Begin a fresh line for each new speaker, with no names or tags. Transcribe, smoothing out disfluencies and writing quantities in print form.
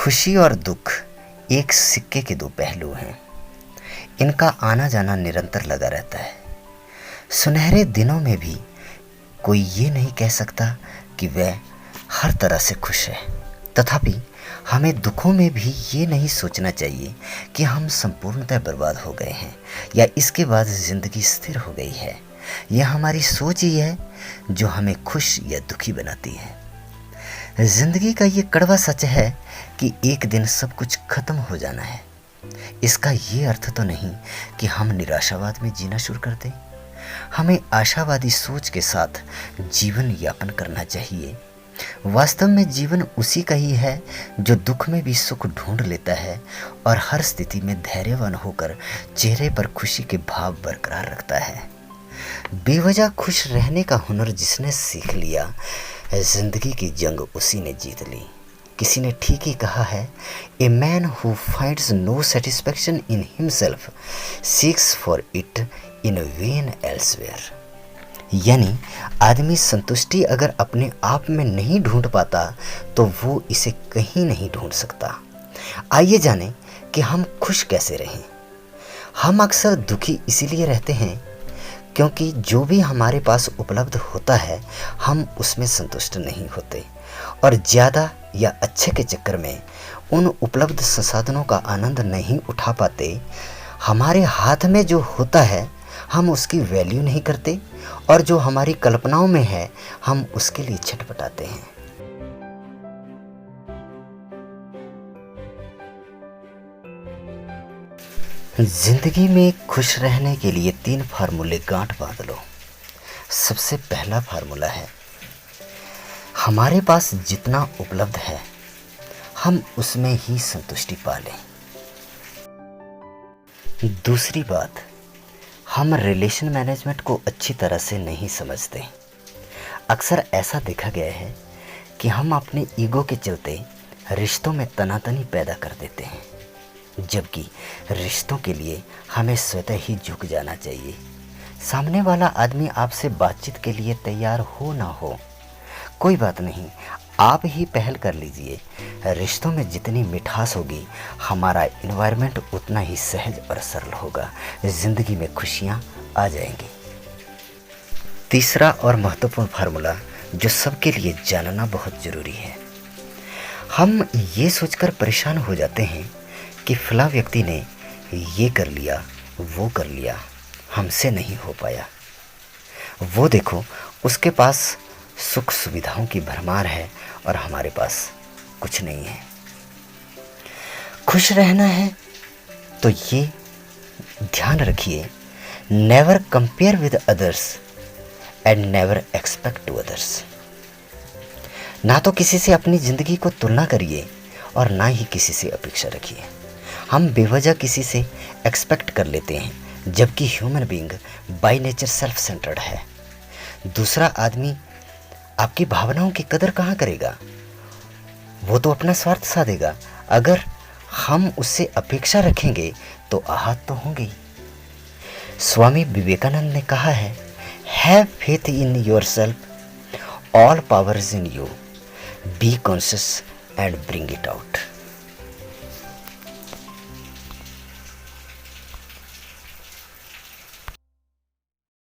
खुशी और दुख एक सिक्के के दो पहलू हैं। इनका आना जाना निरंतर लगा रहता है। सुनहरे दिनों में भी कोई ये नहीं कह सकता कि वह हर तरह से खुश है। तथापि हमें दुखों में भी ये नहीं सोचना चाहिए कि हम संपूर्णतः बर्बाद हो गए हैं या इसके बाद ज़िंदगी स्थिर हो गई है। यह हमारी सोच ही है जो हमें खुश या दुखी बनाती है। ज़िंदगी का ये कड़वा सच है कि एक दिन सब कुछ खत्म हो जाना है। इसका ये अर्थ तो नहीं कि हम निराशावाद में जीना शुरू कर दें। हमें आशावादी सोच के साथ जीवन यापन करना चाहिए। वास्तव में जीवन उसी का ही है जो दुख में भी सुख ढूंढ लेता है और हर स्थिति में धैर्यवान होकर चेहरे पर खुशी के भाव बरकरार रखता है। बेवजह खुश रहने का हुनर जिसने सीख लिया, जिंदगी की जंग उसी ने जीत ली। किसी ने ठीक ही कहा है, a man who finds no satisfaction in himself seeks for it in vain elsewhere. यानी आदमी संतुष्टि अगर अपने आप में नहीं ढूंढ पाता तो वो इसे कहीं नहीं ढूंढ सकता। आइए जानें कि हम खुश कैसे रहें। हम अक्सर दुखी इसीलिए रहते हैं क्योंकि जो भी हमारे पास उपलब्ध होता है हम उसमें संतुष्ट नहीं होते और ज़्यादा या अच्छे के चक्कर में उन उपलब्ध संसाधनों का आनंद नहीं उठा पाते। हमारे हाथ में जो होता है हम उसकी वैल्यू नहीं करते और जो हमारी कल्पनाओं में है हम उसके लिए छटपटाते हैं। जिंदगी में खुश रहने के लिए 3 फार्मूले गांठ बांध लो। सबसे पहला फार्मूला है, हमारे पास जितना उपलब्ध है हम उसमें ही संतुष्टि पा लें। दूसरी बात, हम रिलेशन मैनेजमेंट को अच्छी तरह से नहीं समझते। अक्सर ऐसा देखा गया है कि हम अपने ईगो के चलते रिश्तों में तनातनी पैदा कर देते हैं, जबकि रिश्तों के लिए हमें स्वतः ही झुक जाना चाहिए। सामने वाला आदमी आपसे बातचीत के लिए तैयार हो ना हो, कोई बात नहीं, आप ही पहल कर लीजिए। रिश्तों में जितनी मिठास होगी हमारा इन्वायरमेंट उतना ही सहज और सरल होगा। ज़िंदगी में खुशियाँ आ जाएंगी। तीसरा और महत्वपूर्ण फार्मूला जो सबके लिए जानना बहुत ज़रूरी है, हम ये सोचकर परेशान हो जाते हैं कि फला व्यक्ति ने ये कर लिया, वो कर लिया, हमसे नहीं हो पाया। वो देखो, उसके पास सुख सुविधाओं की भरमार है और हमारे पास कुछ नहीं है। खुश रहना है तो ये ध्यान रखिए, never compare with others and never expect to others. ना तो किसी से अपनी ज़िंदगी को तुलना करिए और ना ही किसी से अपेक्षा रखिए। हम बेवजह किसी से एक्सपेक्ट कर लेते हैं, जबकि human being by nature self centred है। दूसरा आदमी आपकी भावनाओं की कदर कहाँ करेगा, वो तो अपना स्वार्थ साधेगा। अगर हम उससे अपेक्षा रखेंगे तो आहत तो होंगे। स्वामी विवेकानंद ने कहा है, have faith in yourself, all powers in you, be conscious and bring it out.